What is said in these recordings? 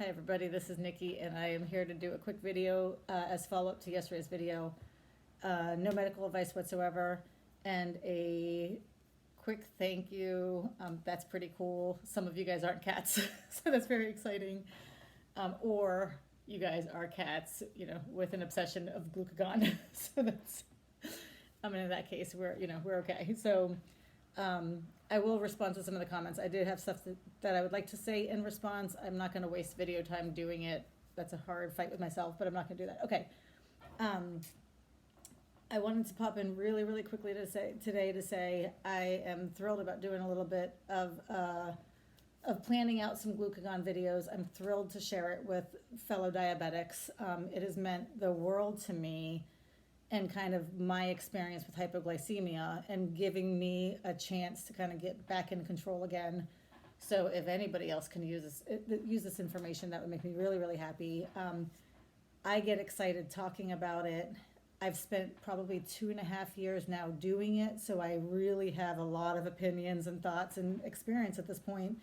Hi everybody, this is Nikki and I am here to do a quick video as follow-up to yesterday's video. No medical advice whatsoever and a quick thank you. That's pretty cool. Some of you guys aren't cats, so that's very exciting. Or you guys are cats, with an obsession of glucagon. So that's, in that case, we're okay. So I will respond to some of the comments. I did have stuff that I would like to say in response. I'm not going to waste video time doing it. That's a hard fight with myself, but I'm not going to do that. Okay. I wanted to pop in really, really quickly to say I am thrilled about doing a little bit of planning out some glucagon videos. I'm thrilled to share it with fellow diabetics. It has meant the world to me and kind of my experience with hypoglycemia and giving me a chance to kind of get back in control again. So if anybody else can use this information, that would make me really, really happy. I get excited talking about it. I've spent probably 2.5 years now doing it, so I really have a lot of opinions and thoughts and experience at this point,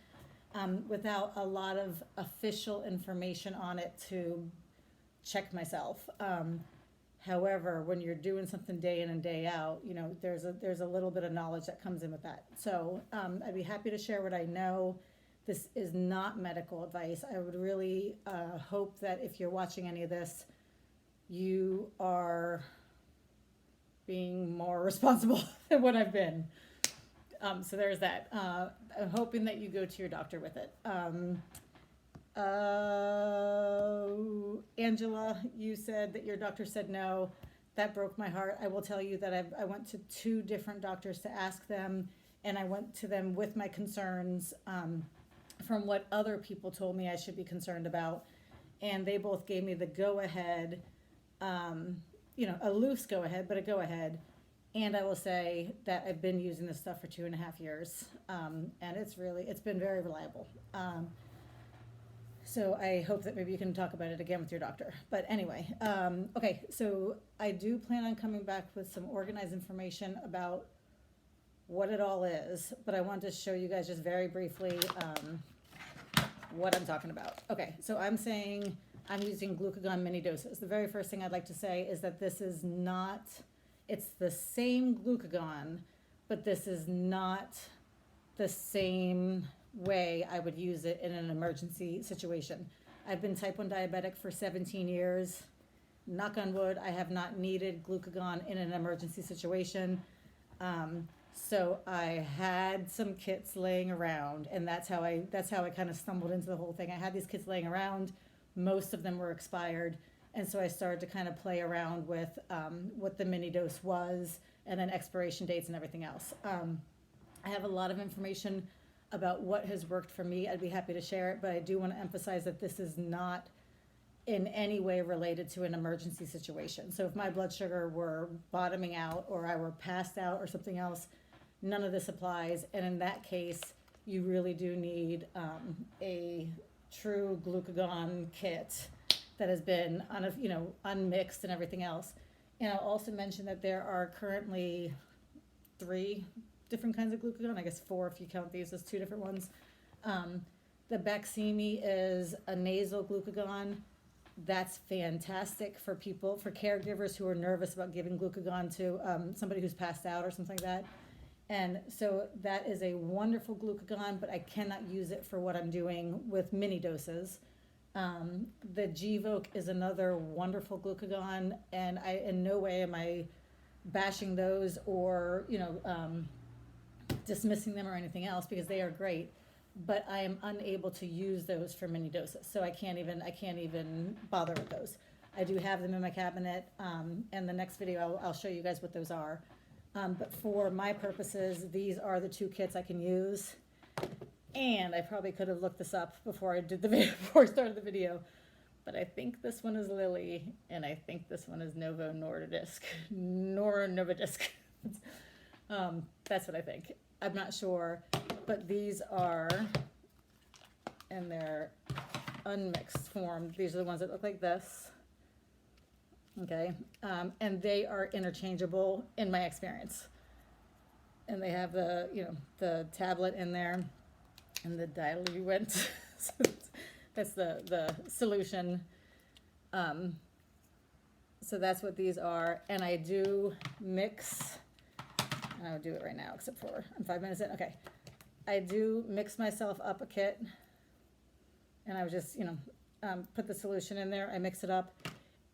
without a lot of official information on it to check myself. However, when you're doing something day in and day out, there's a little bit of knowledge that comes in with that. So I'd be happy to share what I know. This is not medical advice. I would really hope that if you're watching any of this, you are being more responsible than what I've been. So there's that. I'm hoping that you go to your doctor with it. Angela, you said that your doctor said no. That broke my heart. I will tell you that I went to 2 different doctors to ask them, and I went to them with my concerns from what other people told me I should be concerned about, and they both gave me the go-ahead, a loose go-ahead, but a go-ahead. And I will say that I've been using this stuff for 2.5 years, and it's been very reliable. So I hope that maybe you can talk about it again with your doctor. But anyway, okay, so I do plan on coming back with some organized information about what it all is, but I wanted to show you guys just very briefly what I'm talking about. Okay, so I'm saying I'm using glucagon mini doses. The very first thing I'd like to say is that this is not, it's the same glucagon, but this is not the same way I would use it in an emergency situation. I've been type 1 diabetic for 17 years. Knock on wood, I have not needed glucagon in an emergency situation. So I had some kits laying around, and that's how I kind of stumbled into the whole thing. I had these kits laying around. Most of them were expired, and so I started to kind of play around with what the mini dose was, and then expiration dates and everything else. I have a lot of information about what has worked for me. I'd be happy to share it, but I do want to emphasize that this is not in any way related to an emergency situation. So if my blood sugar were bottoming out or I were passed out or something else, none of this applies. And in that case, you really do need a true glucagon kit that has been unmixed and everything else. And I'll also mention that there are currently 3 different kinds of glucagon. I guess 4 if you count these as 2 different ones. The Baqsimi is a nasal glucagon. That's fantastic for caregivers who are nervous about giving glucagon to somebody who's passed out or something like that. And so that is a wonderful glucagon, but I cannot use it for what I'm doing with mini doses. The Gvoke is another wonderful glucagon, and in no way am I bashing those or dismissing them or anything else, because they are great, but I am unable to use those for mini doses, so I can't even bother with those. I do have them in my cabinet, and the next video I'll show you guys what those are. But for my purposes, these are the 2 kits I can use. And I probably could have looked this up before I started the video, but I think this one is Lilly, and I think this one is Novo Nordisk. That's what I think. I'm not sure, but these are in their unmixed form. These are the ones that look like this. Okay, and they are interchangeable in my experience. And they have the tablet in there and the diluent. That's the solution. So that's what these are, and I do mix, and I'll do it right now, except for, I'm 5 minutes in, okay. I do mix myself up a kit, and I would just, put the solution in there, I mix it up,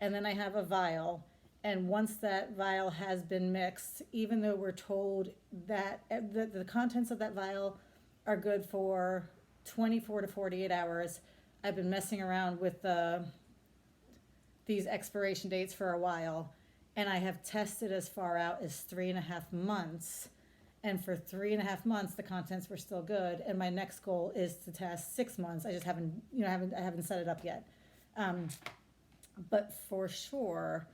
and then I have a vial. And once that vial has been mixed, even though we're told that the contents of that vial are good for 24 to 48 hours, I've been messing around with these expiration dates for a while, and I have tested as far out as 3.5 months. And for 3.5 months, the contents were still good. And my next goal is to test 6 months. I just haven't, I haven't set it up yet. But for sure,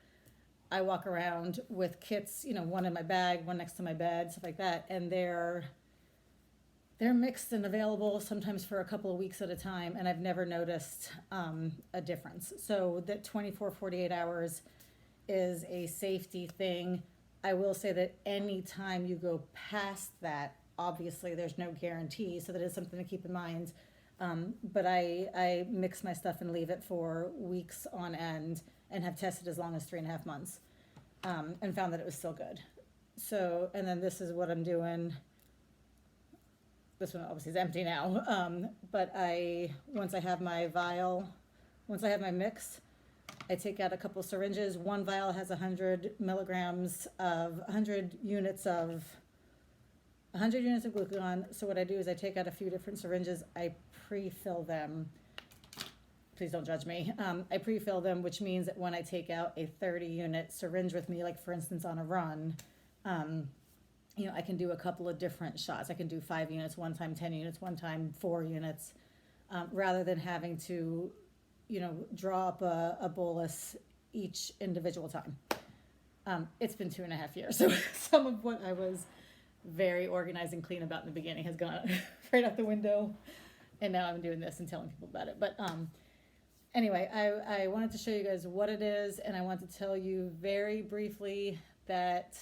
I walk around with kits, one in my bag, one next to my bed, stuff like that, and they're mixed and available sometimes for a couple of weeks at a time, and I've never noticed a difference. So that 24, 48 hours is a safety thing. I will say that any time you go past that, obviously there's no guarantee, so that is something to keep in mind. But I mix my stuff and leave it for weeks on end, and have tested as long as 3.5 months, and found that it was still good. So, and then this is what I'm doing. This one obviously is empty now, but once I have my vial, once I have my mix, I take out a couple syringes. One vial has 100 milligrams of, 100 units of glucagon. So what I do is I take out a few different syringes, I pre-fill them. Please don't judge me. I pre-fill them, which means that when I take out a 30-unit syringe with me, like for instance on a run, I can do a couple of different shots. I can do 5 units one time, 10 units one time, 4 units, rather than having to, draw up a bolus each individual time. It's been 2.5 years, so some of what I was very organized and clean about in the beginning has gone right out the window, and now I'm doing this and telling people about it. But anyway, I wanted to show you guys what it is, and I want to tell you very briefly that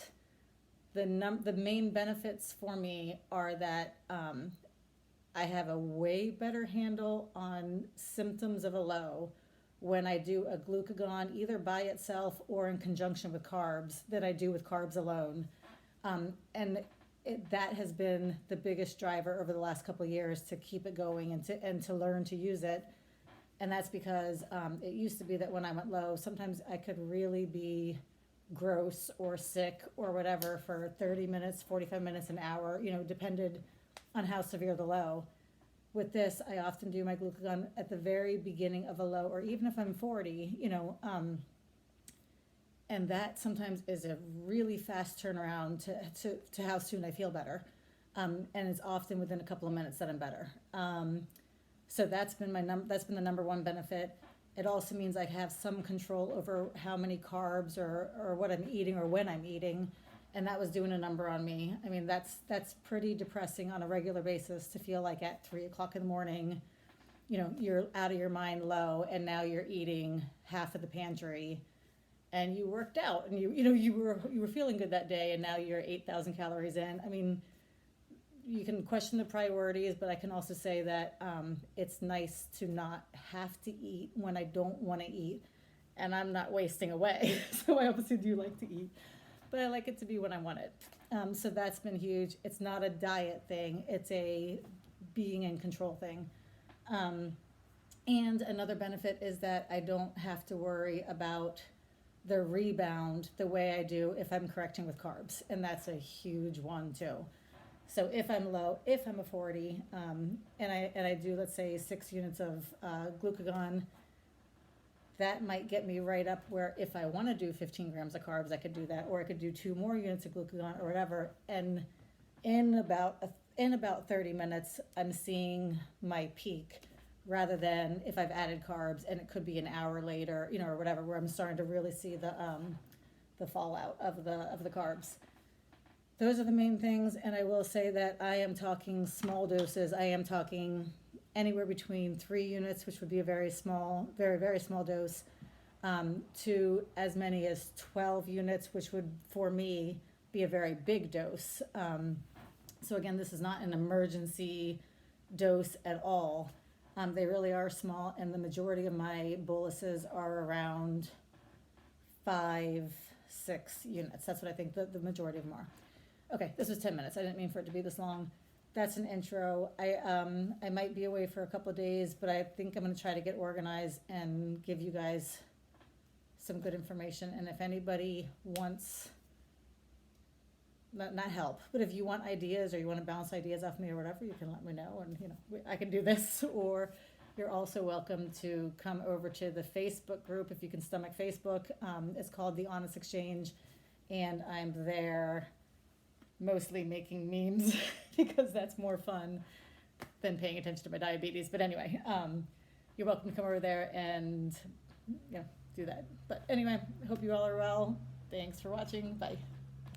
the main benefits for me are that I have a way better handle on symptoms of a low when I do a glucagon, either by itself or in conjunction with carbs, than I do with carbs alone. And that has been the biggest driver over the last couple of years to keep it going and to learn to use it. And that's because it used to be that when I went low, sometimes I could really be gross or sick or whatever for 30 minutes, 45 minutes, an hour, depended on how severe the low. With this, I often do my glucagon at the very beginning of a low, or even if I'm 40, and that sometimes is a really fast turnaround to how soon I feel better. And it's often within a couple of minutes that I'm better. So that's been the number one benefit. It also means I have some control over how many carbs or what I'm eating or when I'm eating, and that was doing a number on me. I mean, that's pretty depressing on a regular basis to feel like at 3 o'clock in the morning, you're out of your mind low, and now you're eating half of the pantry, and you worked out, and you were feeling good that day, and now you're 8,000 calories in. I mean, you can question the priorities, but I can also say that it's nice to not have to eat when I don't want to eat, and I'm not wasting away. So I obviously do like to eat, but I like it to be when I want it. So that's been huge. It's not a diet thing. It's a being in control thing. And another benefit is that I don't have to worry about the rebound the way I do if I'm correcting with carbs, and that's a huge one too. So if I'm low, if I'm a 40, and I do, let's say, 6 units of glucagon, that might get me right up where if I want to do 15 grams of carbs, I could do that, or I could do 2 more units of glucagon or whatever. And in about 30 minutes, I'm seeing my peak, rather than if I've added carbs and it could be an hour later, or whatever, where I'm starting to really see the fallout of the carbs. Those are the main things, and I will say that I am talking small doses. I am talking anywhere between 3 units, which would be a very small, very, very small dose, to as many as 12 units, which would, for me, be a very big dose. So again, this is not an emergency dose at all. They really are small, and the majority of my boluses are around 5, 6 units. That's what I think the majority of them are. Okay, this was 10 minutes. I didn't mean for it to be this long. That's an intro. I might be away for a couple of days, but I think I'm going to try to get organized and give you guys some good information. And if anybody wants, not help, but if you want ideas or you want to bounce ideas off me or whatever, you can let me know, and I can do this. Or you're also welcome to come over to the Facebook group if you can stomach Facebook. It's called The Honest Exchange, and I'm there mostly making memes because that's more fun than paying attention to my diabetes. But anyway, you're welcome to come over there and do that. But anyway, I hope you all are well. Thanks for watching. Bye.